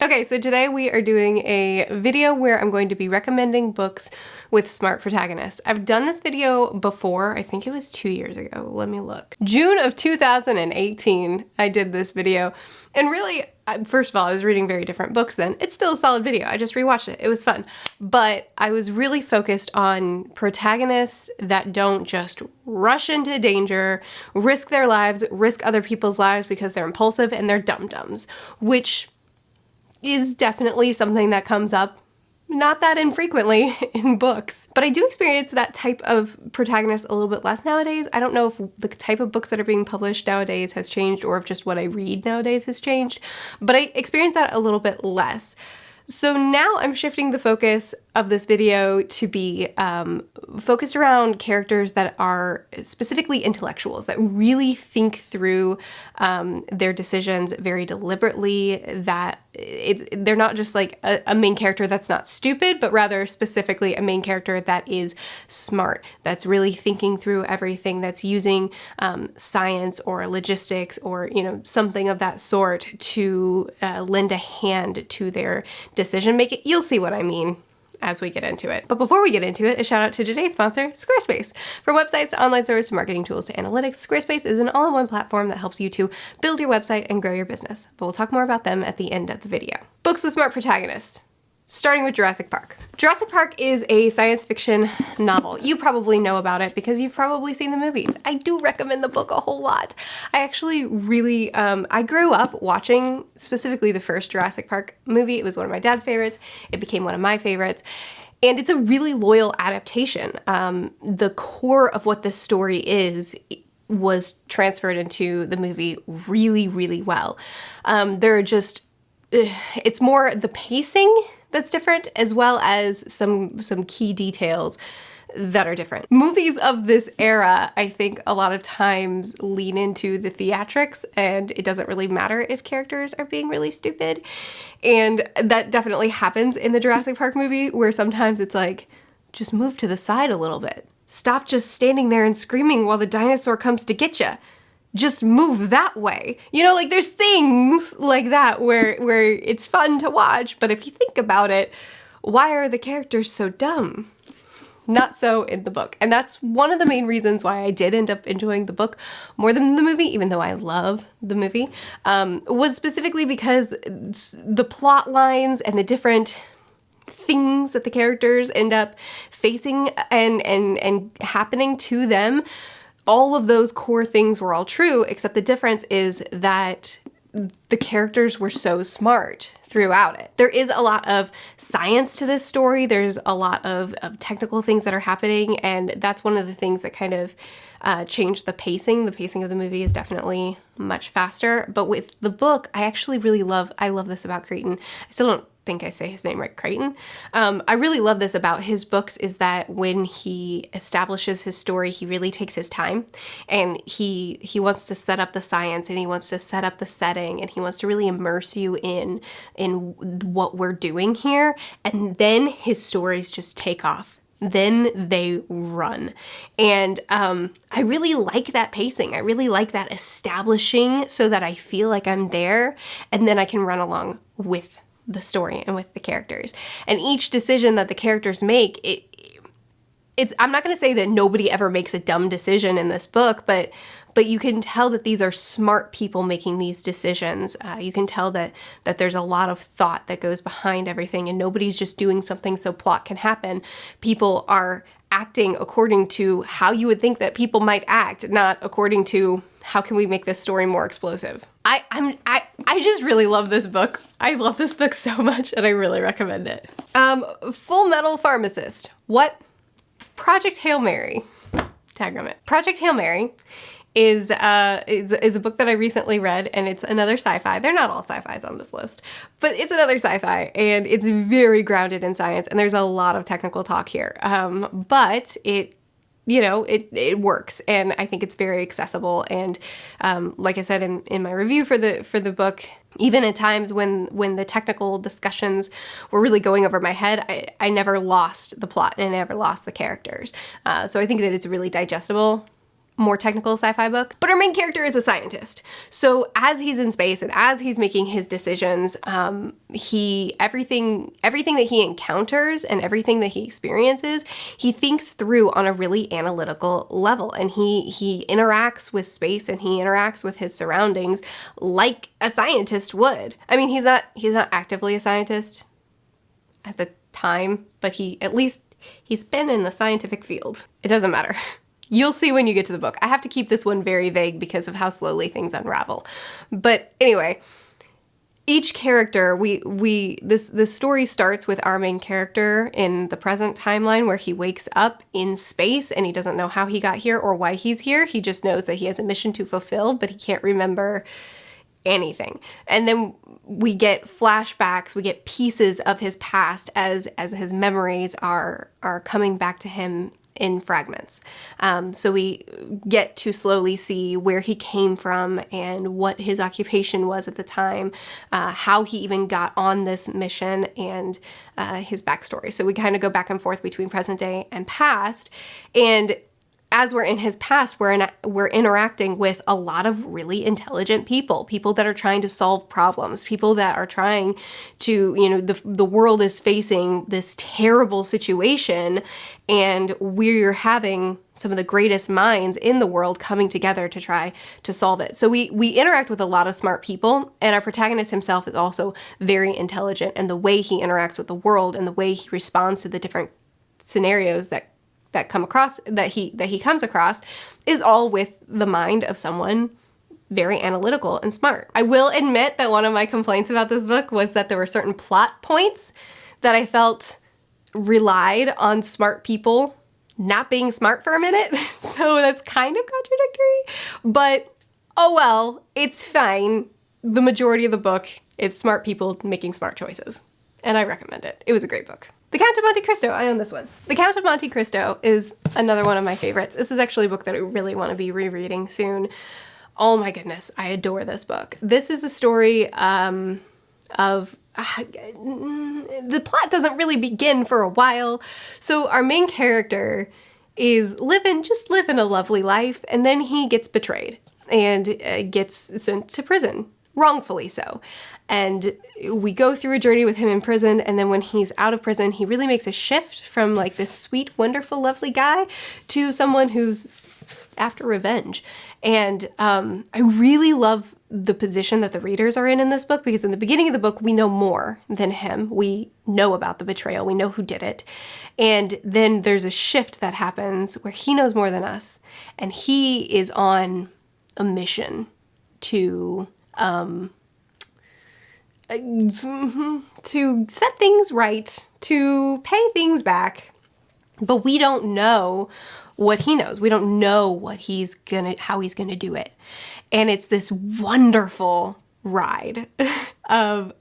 Okay, so today we are doing a video where I'm going to be recommending books with smart protagonists. I've done this video before, I think it was 2 years ago. Let me look. June of 2018, I did this video. And really, first of all, I was reading very different books then. It's still a solid video. I just rewatched it. It was fun. But I was really focused on protagonists that don't just rush into danger, risk their lives, risk other people's lives because they're impulsive and they're dum-dums, which is definitely something that comes up not that infrequently in books. But I do experience that type of protagonist a little bit less nowadays. I don't know if the type of books that are being published nowadays has changed or if just what I read nowadays has changed, but I experience that a little bit less. So now I'm shifting the focus of this video to be focused around characters that are specifically intellectuals, that really think through their decisions very deliberately, that they're not just like a main character that's not stupid, but rather specifically a main character that is smart, that's really thinking through everything, that's using science or logistics or, something of that sort to lend a hand to their decision making. You'll see what I mean as we get into it. But before we get into it, a shout out to today's sponsor, Squarespace. From websites to online stores to marketing tools to analytics, Squarespace is an all-in-one platform that helps you to build your website and grow your business. But we'll talk more about them at the end of the video. Books with smart protagonists. Starting with Jurassic Park. Jurassic Park is a science fiction novel. You probably know about it because you've probably seen the movies. I do recommend the book a whole lot. I actually really, I grew up watching specifically the first Jurassic Park movie. It was one of my dad's favorites. It became one of my favorites. And it's a really loyal adaptation. The core of what this story was transferred into the movie really, really well. It's more the pacing that's different, as well as some key details that are different. Movies of this era, I think a lot of times lean into the theatrics, and it doesn't really matter if characters are being really stupid. And that definitely happens in the Jurassic Park movie, where sometimes it's like, just move to the side a little bit. Stop just standing there and screaming while the dinosaur comes to get you. Just move that way. There's things like that where it's fun to watch, but if you think about it, why are the characters so dumb? Not so in the book. And that's one of the main reasons why I did end up enjoying the book more than the movie, even though I love the movie, was specifically because the plot lines and the different things that the characters end up facing and happening to them, all of those core things were all true, except the difference is that the characters were so smart throughout it. There is a lot of science to this story. There's a lot of technical things that are happening, and that's one of the things that kind of changed the pacing. The pacing of the movie is definitely much faster, but with the book, I love this about Creighton. I still don't think I say his name right, Crichton. I really love this about his books is that when he establishes his story, he really takes his time, and he wants to set up the science, and he wants to set up the setting, and he wants to really immerse you in what we're doing here, and then his stories just take off. Then they run. And I really like that pacing. I really like that establishing so that I feel like I'm there, and then I can run along with the story and with the characters. And each decision that the characters make, I'm not going to say that nobody ever makes a dumb decision in this book, but you can tell that these are smart people making these decisions. You can tell that there's a lot of thought that goes behind everything, and nobody's just doing something so plot can happen. People are acting according to how you would think that people might act, not according to how can we make this story more explosive. I just really love this book. I love this book so much, and I really recommend it. Full Metal Pharmacist. What? Project Hail Mary. Tag on it. Project Hail Mary is a book that I recently read, and it's another sci-fi. They're not all sci-fis on this list, but it's another sci-fi, and it's very grounded in science, and there's a lot of technical talk here. But it works, and I think it's very accessible. And like I said in my review for the book, even at times when the technical discussions were really going over my head, I never lost the plot and I never lost the characters. So I think that it's really digestible more technical sci-fi book. But our main character is a scientist. So as he's in space and as he's making his decisions, everything that he encounters and everything that he experiences, he thinks through on a really analytical level. And he interacts with space and he interacts with his surroundings like a scientist would. I mean, he's not actively a scientist at the time, but he's been in the scientific field. It doesn't matter. You'll see when you get to the book. I have to keep this one very vague because of how slowly things unravel. But anyway, each character, this story starts with our main character in the present timeline where he wakes up in space and he doesn't know how he got here or why he's here. He just knows that he has a mission to fulfill, but he can't remember anything. And then we get flashbacks, we get pieces of his past as his memories are coming back to him in fragments. So we get to slowly see where he came from and what his occupation was at the time, how he even got on this mission, and his backstory. So we kind of go back and forth between present day and past. And as we're in his past, we're interacting with a lot of really intelligent people that are trying to solve problems, people that are trying to, the world is facing this terrible situation, and we're having some of the greatest minds in the world coming together to try to solve it. So we interact with a lot of smart people, and our protagonist himself is also very intelligent, and the way he interacts with the world and the way he responds to the different scenarios that he comes across is all with the mind of someone very analytical and smart. I will admit that one of my complaints about this book was that there were certain plot points that I felt relied on smart people not being smart for a minute. So that's kind of contradictory, but oh well, it's fine. The majority of the book is smart people making smart choices, and I recommend it. It was a great book. The Count of Monte Cristo, I own this one. The Count of Monte Cristo is another one of my favorites. This is actually a book that I really want to be rereading soon. Oh my goodness, I adore this book. This is a story of, the plot doesn't really begin for a while. So our main character is living a lovely life, and then he gets betrayed and gets sent to prison, wrongfully so. And we go through a journey with him in prison, and then when he's out of prison, he really makes a shift from like this sweet, wonderful, lovely guy to someone who's after revenge. And I really love the position that the readers are in this book, because in the beginning of the book, we know more than him. We know about the betrayal. We know who did it. And then there's a shift that happens where he knows more than us, and he is on a mission to set things right, to pay things back, but we don't know what he knows. We don't know how he's gonna do it. And it's this wonderful ride of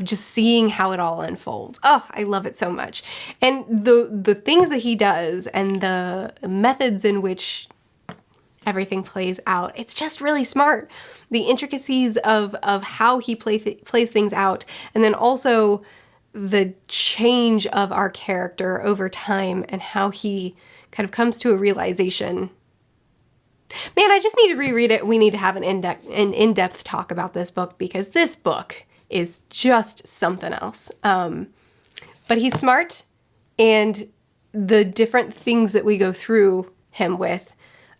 just seeing how it all unfolds. Oh, I love it so much. And the things that he does and the methods in which everything plays out, it's just really smart. The intricacies of how he plays things out, and then also the change of our character over time and how he kind of comes to a realization. Man, I just need to reread it. We need to have an in-depth talk about this book, because this book is just something else. But he's smart, and the different things that we go through him with,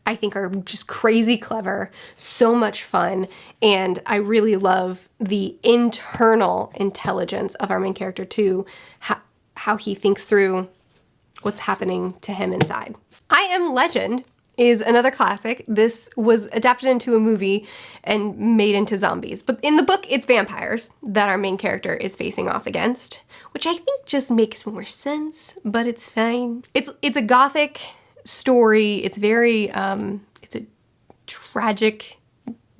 I think, are just crazy clever, so much fun, and I really love the internal intelligence of our main character too, how he thinks through what's happening to him inside. I Am Legend is another classic. This was adapted into a movie and made into zombies, but in the book, it's vampires that our main character is facing off against, which I think just makes more sense, but it's fine. It's a gothic story. It's very, it's a tragic,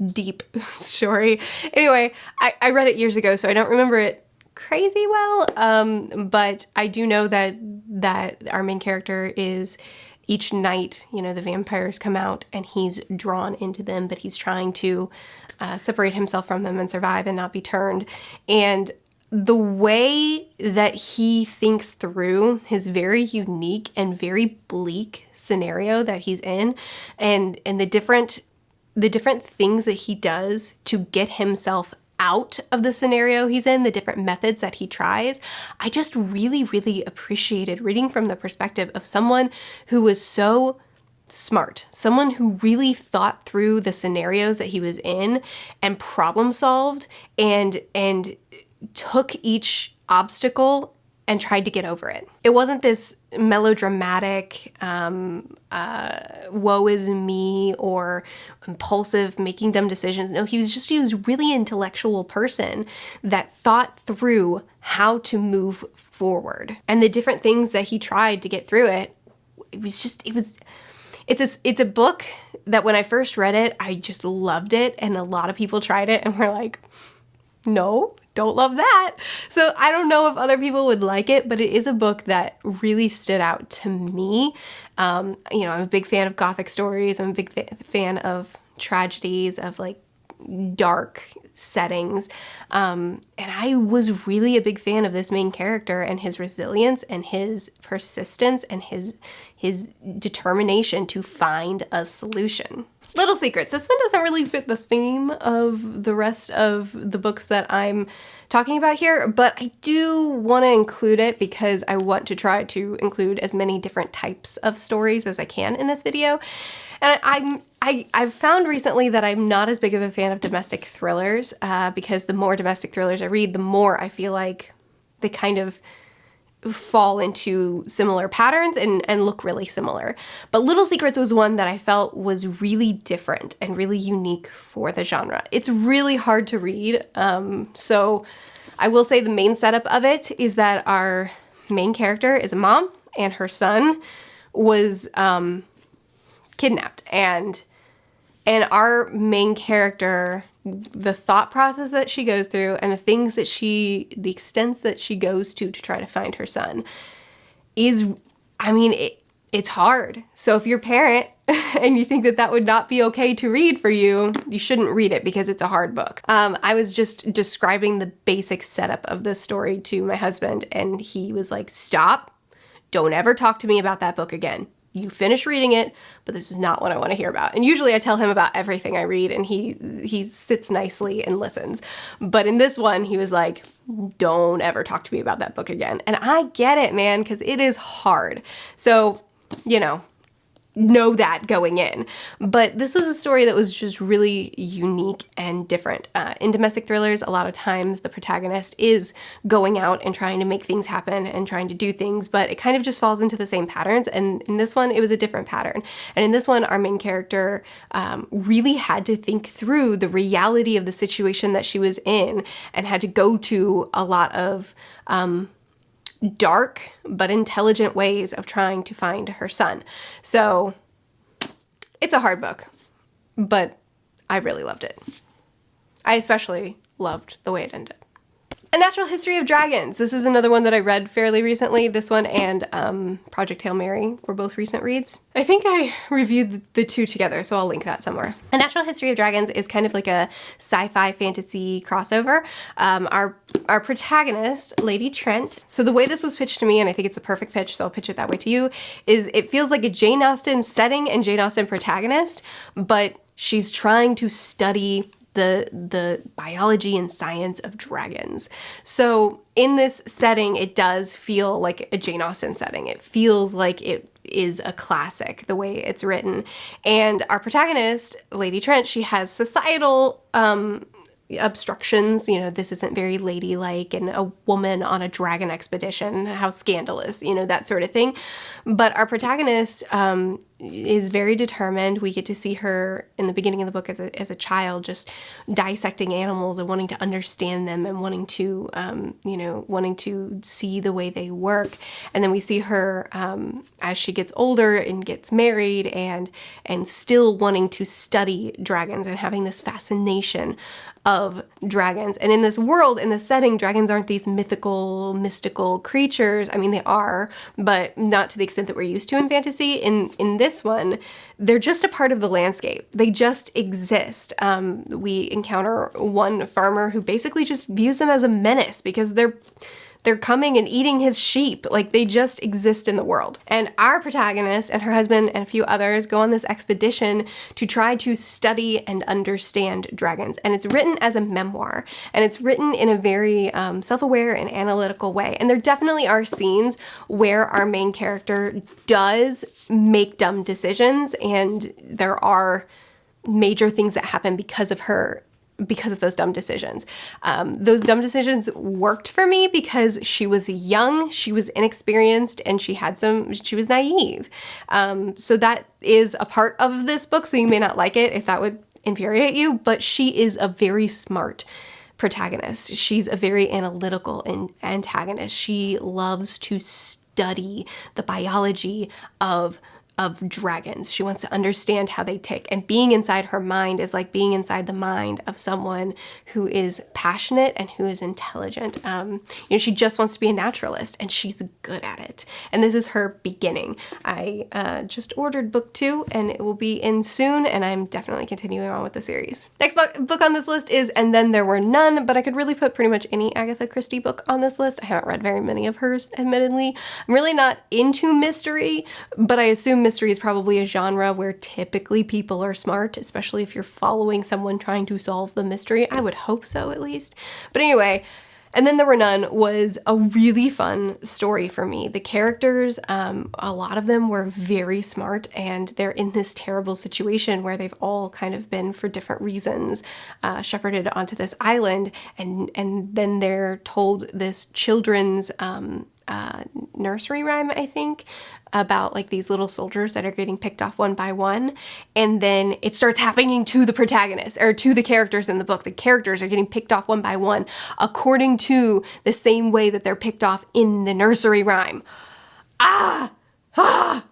deep story. Anyway, I read it years ago, so I don't remember it crazy well, but I do know that our main character is, each night, the vampires come out and he's drawn into them, but he's trying to separate himself from them and survive and not be turned. And the way that he thinks through his very unique and very bleak scenario that he's in, and the different things that he does to get himself out of the scenario he's in, the different methods that he tries, I just really, really appreciated reading from the perspective of someone who was so smart, someone who really thought through the scenarios that he was in and problem solved and took each obstacle and tried to get over it. It wasn't this melodramatic, woe is me or impulsive, making dumb decisions. No, he was a really intellectual person that thought through how to move forward. And the different things that he tried to get through it, it's a book that when I first read it, I just loved it. And a lot of people tried it and were like, no, don't love that. So I don't know if other people would like it, but it is a book that really stood out to me. I'm a big fan of Gothic stories. I'm a big fan of tragedies, of like dark settings. And I was really a big fan of this main character and his resilience and his persistence and his determination to find a solution. Little secrets. This one doesn't really fit the theme of the rest of the books that I'm talking about here, but I do want to include it because I want to try to include as many different types of stories as I can in this video. And I've found recently that I'm not as big of a fan of domestic thrillers because the more domestic thrillers I read, the more I feel like they kind of fall into similar patterns and look really similar. But Little Secrets was one that I felt was really different and really unique for the genre. It's really hard to read, so I will say the main setup of it is that our main character is a mom and her son was kidnapped, and our main character, the thought process that she goes through and the extents that she goes to try to find her son is, it's hard. So if you're a parent and you think that would not be okay to read for you, you shouldn't read it because it's a hard book. I was just describing the basic setup of the story to my husband and he was like, stop, don't ever talk to me about that book again. You finish reading it, but this is not what I want to hear about. And usually I tell him about everything I read and he sits nicely and listens. But in this one, he was like, don't ever talk to me about that book again. And I get it, man, because it is hard. So, know that going in. But this was a story that was just really unique and different. In domestic thrillers, a lot of times the protagonist is going out and trying to make things happen and trying to do things, but it kind of just falls into the same patterns. And in this one, it was a different pattern. And in this one, our main character really had to think through the reality of the situation that she was in and had to go to a lot of dark but intelligent ways of trying to find her son. So it's a hard book, but I really loved it. I especially loved the way it ended. A Natural History of Dragons. This is another one that I read fairly recently. This one and Project Hail Mary were both recent reads. I think I reviewed the two together, so I'll link that somewhere. A Natural History of Dragons is kind of like a sci-fi fantasy crossover. Our protagonist, Lady Trent, so the way this was pitched to me, and I think it's the perfect pitch, so I'll pitch it that way to you, is it feels like a Jane Austen setting and Jane Austen protagonist, but she's trying to study the biology and science of dragons. So in this setting, it does feel like a Jane Austen setting. It feels like it is a classic, the way it's written. And our protagonist, Lady Trent, she has societal obstructions. This isn't very ladylike, and a woman on a dragon expedition, how scandalous, that sort of thing. But our protagonist is very determined. We get to see her in the beginning of the book as a child, just dissecting animals and wanting to understand them and wanting to, wanting to see the way they work. And then we see her as she gets older and gets married and still wanting to study dragons and having this fascination of dragons. And in this world, in this setting, dragons aren't these mythical, mystical creatures. I mean, they are, but not to the extent that we're used to in fantasy. In this this one, they're just a part of the landscape. They just exist. We encounter one farmer who basically just views them as a menace because they're coming and eating his sheep. Like, they just exist in the world. And our protagonist and her husband and a few others go on this expedition to try to study and understand dragons. And it's written as a memoir. And it's written in a very self-aware and analytical way. And there definitely are scenes where our main character does make dumb decisions. And there are major things that happen because of those dumb decisions. Those dumb decisions worked for me because she was young, she was inexperienced, and she was naive. So that is a part of this book, so you may not like it if that would infuriate you, but she is a very smart protagonist. She's a very analytical antagonist. She loves to study the biology of dragons. She wants to understand how they tick. And being inside her mind is like being inside the mind of someone who is passionate and who is intelligent. She just wants to be a naturalist, and she's good at it. And this is her beginning. I just ordered book 2, and it will be in soon, and I'm definitely continuing on with the series. Next book on this list is And Then There Were None, but I could really put pretty much any Agatha Christie book on this list. I haven't read very many of hers, admittedly. I'm really not into mystery, but I assume mystery is probably a genre where typically people are smart, especially if you're following someone trying to solve the mystery. I would hope so, at least. But anyway, And Then There Were None was a really fun story for me. The characters, a lot of them were very smart, and they're in this terrible situation where they've all kind of been, for different reasons, shepherded onto this island, and then they're told this children's nursery rhyme, I think, about like these little soldiers that are getting picked off one by one. And then it starts happening to the protagonist, or to the characters in the book. The characters are getting picked off one by one according to the same way that they're picked off in the nursery rhyme.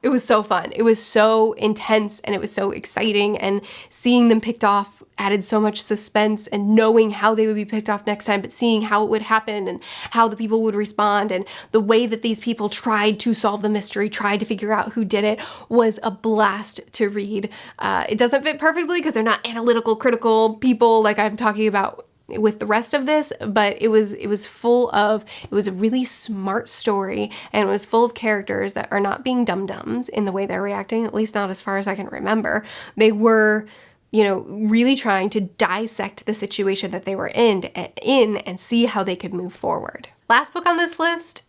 It was so fun. It was so intense, and it was so exciting, and seeing them picked off added so much suspense, and knowing how they would be picked off next time, but seeing how it would happen and how the people would respond, and the way that these people tried to solve the mystery, tried to figure out who did it, was a blast to read. It doesn't fit perfectly because they're not analytical, critical people like I'm talking about with the rest of this, but it was a really smart story, and it was full of characters that are not being dum-dums in the way they're reacting, at least not as far as I can remember. They were, really trying to dissect the situation that they were in and see how they could move forward. Last book on this list,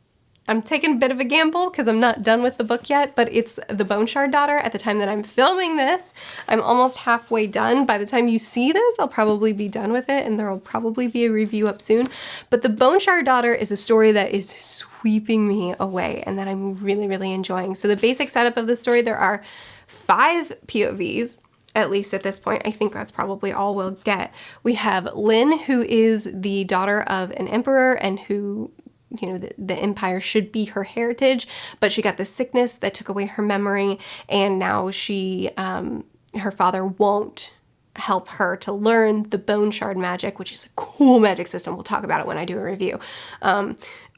I'm taking a bit of a gamble because I'm not done with the book yet, but it's The Bone Shard Daughter. At the time that I'm filming this, I'm almost halfway done. By the time you see this, I'll probably be done with it, and there will probably be a review up soon. But The Bone Shard Daughter is a story that is sweeping me away and that I'm really, really enjoying. So the basic setup of the story, there are 5 POVs. At least at this point. I think that's probably all we'll get. We have Lynn, who is the daughter of an emperor, and who, the empire should be her heritage, but she got this sickness that took away her memory, and now her father won't help her to learn the bone shard magic, which is a cool magic system. We'll talk about it when I do a review.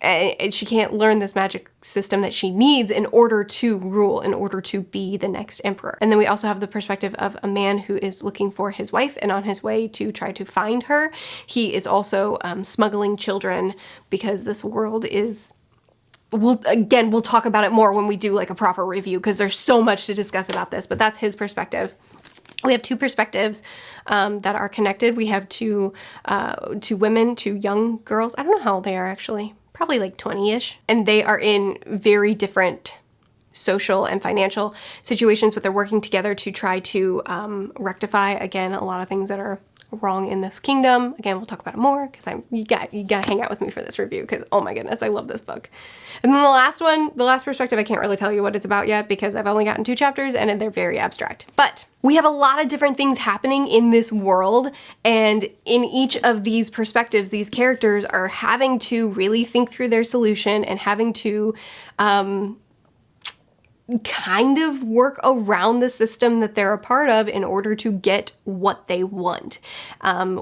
And she can't learn this magic system that she needs in order to rule, in order to be the next emperor. And then we also have the perspective of a man who is looking for his wife and on his way to try to find her. He is also smuggling children because this world is... We'll talk about it more when we do like a proper review, because there's so much to discuss about this, but that's his perspective. We have 2 perspectives that are connected. We have two women, 2 young girls. I don't know how old they are, actually. Probably like 20-ish. And they are in very different social and financial situations, but they're working together to try to rectify, again, a lot of things that are wrong in this kingdom. Again, we'll talk about it more because you gotta hang out with me for this review, because oh my goodness, I love this book. And then the last perspective, I can't really tell you what it's about yet because I've only gotten 2 chapters and they're very abstract. But we have a lot of different things happening in this world, and in each of these perspectives, these characters are having to really think through their solution and having to kind of work around the system that they're a part of in order to get what they want.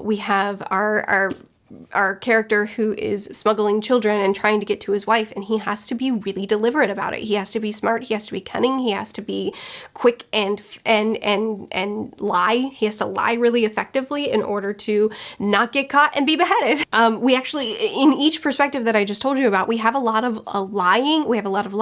We have our our character who is smuggling children and trying to get to his wife, and he has to be really deliberate about it. He has to be smart, he has to be cunning, he has to be quick and lie. He has to lie really effectively in order to not get caught and be beheaded. We actually, in each perspective that I just told you about, we have a lot of lying, we have a lot of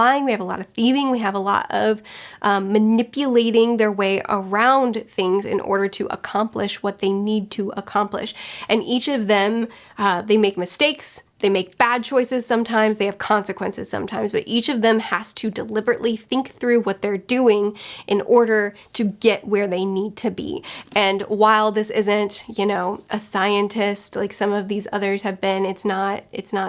thieving, we have a lot of manipulating their way around things in order to accomplish what they need to accomplish. And each of them, they make mistakes, they make bad choices sometimes, they have consequences sometimes, but each of them has to deliberately think through what they're doing in order to get where they need to be. And while this isn't, you know, a scientist like some of these others have been, it's not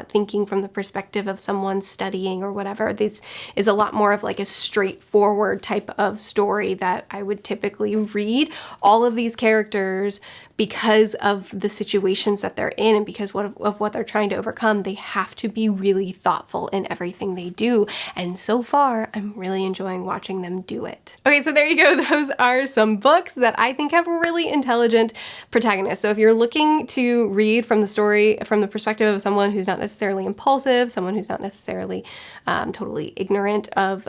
thinking from the perspective of someone studying or whatever. This is a lot more of like a straightforward type of story that I would typically read. All of these characters, because of the situations that they're in and because of what they're trying to overcome, they have to be really thoughtful in everything they do. And so far, I'm really enjoying watching them do it. Okay, so there you go. Those are some books that I think have really intelligent protagonists. So if you're looking to read from the story from the perspective of someone who's not necessarily impulsive, someone who's not necessarily totally ignorant of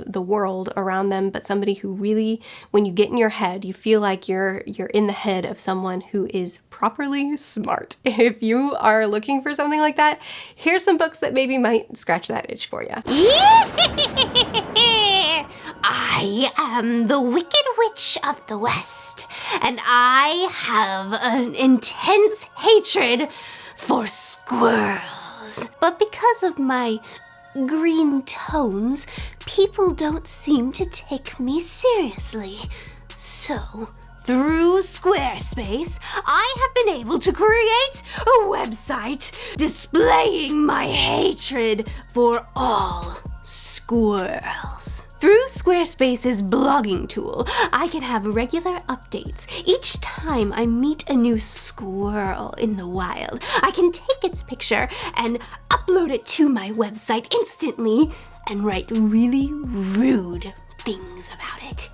the world around them, but somebody who really, when you get in your head, you feel like you're in the head of someone who is properly smart. If you are looking for something like that, here's some books that maybe might scratch that itch for you. I am the Wicked Witch of the West, and I have an intense hatred for squirrels. But because of my green tones, people don't seem to take me seriously. So, through Squarespace, I have been able to create a website displaying my hatred for all squirrels. Through Squarespace's blogging tool, I can have regular updates. Each time I meet a new squirrel in the wild, I can take its picture and upload it to my website instantly and write really rude things about it.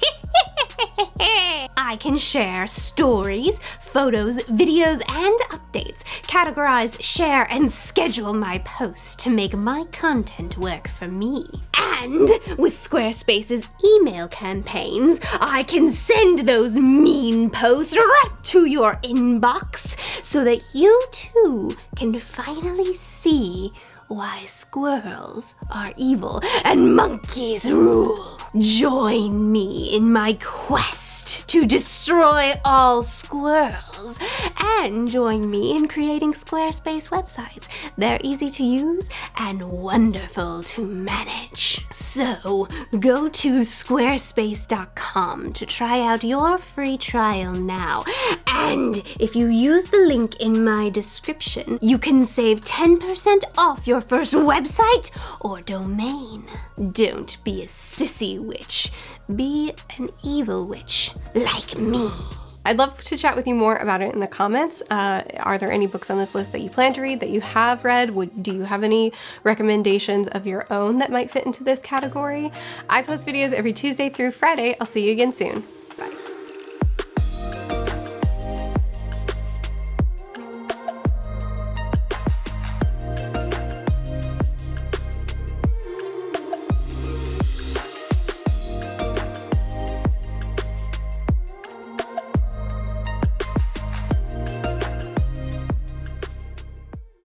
I can share stories, photos, videos, and updates, categorize, share, and schedule my posts to make my content work for me. And with Squarespace's email campaigns, I can send those mean posts right to your inbox so that you too can finally see why squirrels are evil and monkeys rule. Join me in my quest to destroy all squirrels, and join me in creating Squarespace websites. They're easy to use and wonderful to manage. So go to squarespace.com to try out your free trial now. And if you use the link in my description, you can save 10% off your first website or domain. Don't be a sissy witch. Be an evil witch like me. I'd love to chat with you more about it in the comments. Are there any books on this list that you plan to read, that you have read? Do you have any recommendations of your own that might fit into this category? I post videos every Tuesday through Friday. I'll see you again soon.